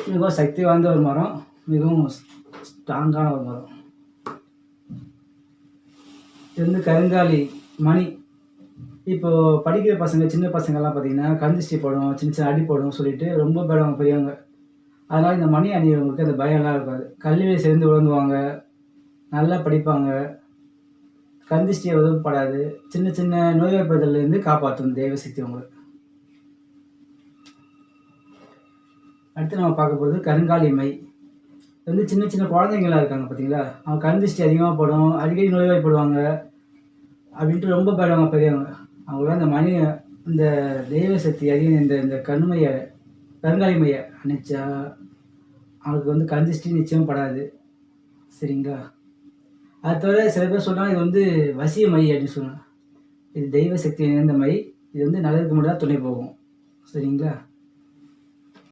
மிகவும் சக்தி வாய்ந்த ஒரு மரம், மிகவும் ஸ்ட்ராங்கான ஒரு மரம். இது வந்து கருங்காலி மணி. இப்போது படிக்கிற பசங்க, சின்ன பசங்கள்லாம் பார்த்தீங்கன்னா, கண் திருஷ்டி படும், சின்ன சின்ன அடி படும்னு சொல்லிட்டு ரொம்ப பயப்படுவாங்க பெரியவங்க. அதனால் இந்த மணி அணியிறவங்களுக்கு அந்த பயம்லாம் இருக்காது. கல்வியில சிறந்து விளங்குவாங்க, நல்லா படிப்பாங்க, கண் திருஷ்டி எதுவும் படாது. சின்ன சின்ன நோய்வாய்ப்படுதல்லேருந்து காப்பாற்றும் தெய்வ சக்தி உங்கள. அடுத்து நம்ம பார்க்க போகிறது கருங்காலி மை. இது வந்து சின்ன சின்ன குழந்தைங்கலாம் இருக்காங்க பார்த்தீங்களா, அவங்க கண் திருஷ்டி அதிகமாக படும், அடிக்கடி நோய்வாய்ப்படுவாங்க அப்படின்ட்டு ரொம்ப பயப்படுவாங்க பெரியவங்க. அவங்களாம் இந்த மணி, இந்த தெய்வ சக்தி அதிகம் இந்த இந்த கருங்காலி மைய அணிச்சா அவங்களுக்கு வந்து கண் திருஷ்டி நிச்சயம் படாது. சரிங்களா? அது தவிர சில பேர் சொல்றாங்க, இது வந்து வசிய மை அப்படின்னு சொல்லுவாங்க. இது தெய்வ சக்தி நிறைந்த மை. இது வந்து நல்லதுக்கு மட்டும் தான் துணை போகும். சரிங்களா?